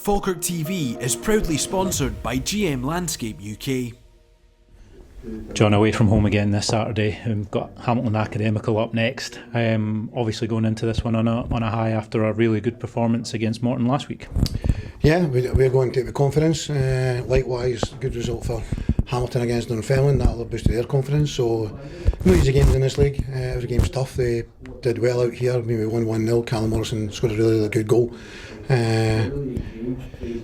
Falkirk TV is proudly sponsored by GM Landscape UK. John, away from home again this Saturday. We've got Hamilton Academical up next. Obviously going into this one on a high after a really good performance against Morton last week. Yeah, we're going to take the confidence. Likewise, good result for Hamilton against Dunfermline. That'll boost their confidence. So, no easy games in this league. Every game's tough. They did well out here. Maybe won 1-0. Callum Morrison scored a really good goal.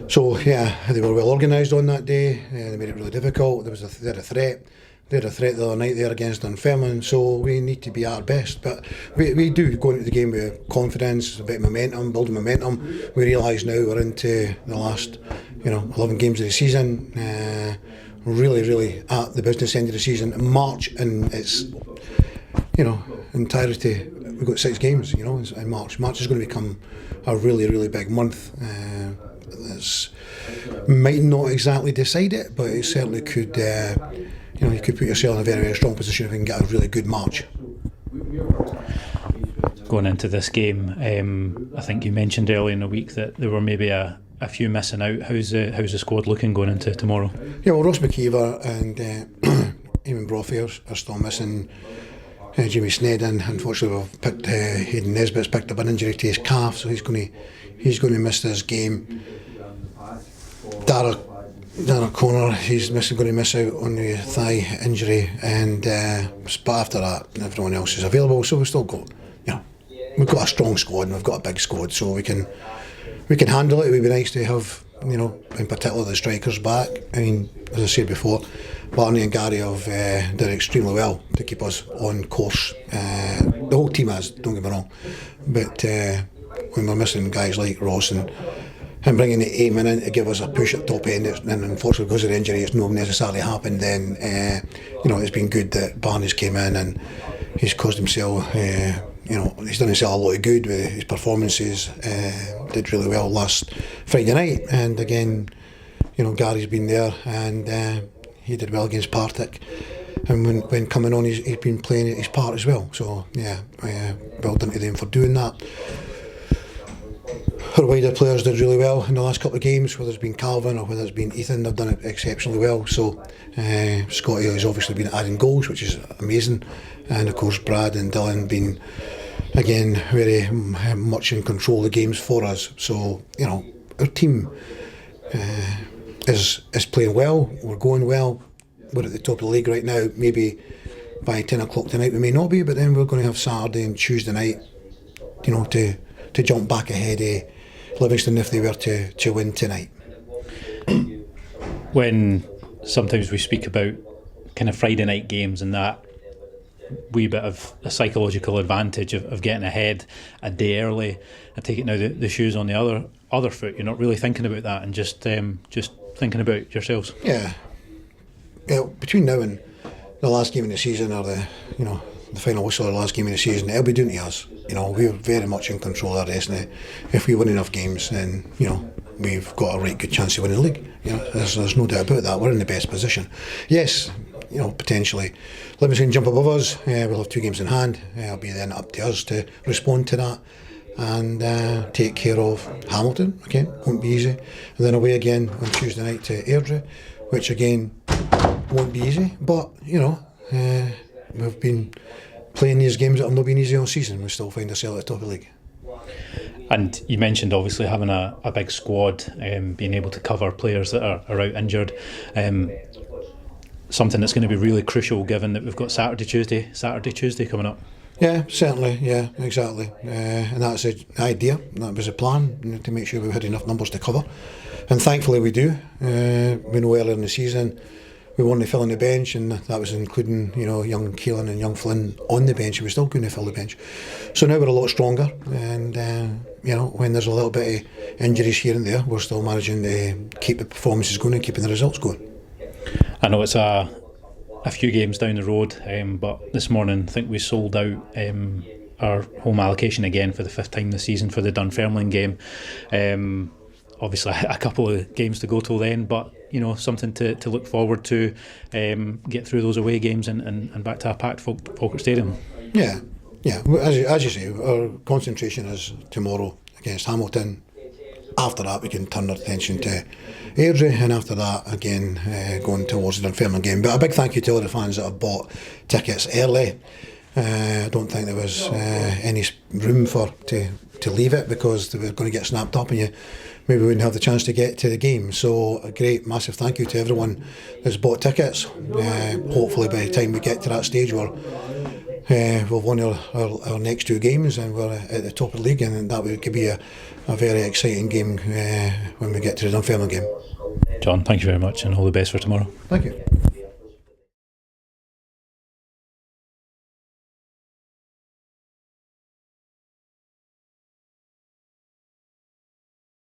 So yeah, they were well organised on that day. They made it really difficult. They had a threat. They had a threat the other night there against Dunfermline. So we need to be at our best. But we do go into the game with confidence, a bit of momentum, building momentum. We realise now we're into the last 11 games of the season. Really at the business end of the season. March in its entirety, we've got 6 games in March. March is going to become a really big month. This might not exactly decide it, but it certainly could. You could put yourself in a very strong position if you can get a really good March. Going into this game, I think you mentioned earlier in the week that there were maybe a few missing out. How's the squad looking going into tomorrow? Yeah, well, Ross McKeever and Eamon Brophy are still missing. Jimmy Snedden, unfortunately, we've picked Hayden Nesbitt's picked up an injury to his calf, so he's going to miss this game. Dara Conner, he's going to miss out on the thigh injury, and but after that, everyone else is available. So we've still got, we've got a strong squad and we've got a big squad, so we can handle it. It would be nice to have, in particular the strikers back. I mean, as I said before, Barney and Gary have done extremely well to keep us on course. The whole team has, don't get me wrong, but when we're missing guys like Ross and bringing the Eamon in to give us a push at the top end, and unfortunately because of the injury it's not necessarily happened, then it's been good that Barney's came in and he's caused himself, he's done himself a lot of good with his performances. Did really well last Friday night, and again, Gary's been there and he did well against Partick, and when coming on he's been playing his part as well. So yeah, well done to them for doing that. Our wider players did really well in the last couple of games, whether it's been Calvin or whether it's been Ethan. They've done it exceptionally well. So Scotty has obviously been adding goals, which is amazing, and of course Brad and Dylan been again very much in control of the games for us. So our team is playing well. We're going well. We're at the top of the league right now. Maybe by 10 o'clock tonight we may not be, but then we're going to have Saturday and Tuesday night, to jump back ahead of Livingston if they were to win tonight. When sometimes we speak about kind of Friday night games and that wee bit of a psychological advantage of getting ahead a day early, I take it now the shoe's on the other foot. You're not really thinking about that and just thinking about yourselves. Yeah. Between now and the last game of the season, or the final whistle of the last game of the season, it'll be down to us. We're very much in control of the destiny. If we win enough games, then we've got a right good chance of winning the league. There's no doubt about that. We're in the best position. Yes, potentially Livingston jump above us. We'll have 2 games in hand. It'll be then up to us to respond to that and take care of Hamilton. Again, won't be easy. And then away again on Tuesday night to Airdrie, which again won't be easy. But we've been playing these games that have not been easy all season. We still find ourselves at the top of the league. And you mentioned obviously having a big squad, being able to cover players that are out injured. Something that's going to be really crucial given that we've got Saturday, Tuesday coming up. Yeah, certainly. Yeah, exactly. And that's the idea. That was the plan, to make sure we had enough numbers to cover. And thankfully we do. We know earlier in the season we were only filling the bench, and that was including young Keelan and young Flynn on the bench, and we still couldn't fill the bench. So now we're a lot stronger, and when there's a little bit of injuries here and there, we're still managing to keep the performances going and keeping the results going. I know it's a few games down the road, but this morning I think we sold out our home allocation again for the 5th time this season for the Dunfermline game. Obviously a couple of games to go till then, but something to look forward to, get through those away games and back to a packed Falkirk Stadium. Yeah. As you say, our concentration is tomorrow against Hamilton after that we can turn our attention to Airdrie, and after that again going towards the Dunfermline game. But a big thank you to all the fans that have bought tickets early. I don't think there was any room to leave it, because they were going to get snapped up and you maybe wouldn't have the chance to get to the game. So a great massive thank you to everyone that's bought tickets. Hopefully by the time we get to that stage we've won our next 2 games and we're at the top of the league, and that could be a very exciting game when we get to the Dunfermline game. John, thank you very much and all the best for tomorrow. Thank you.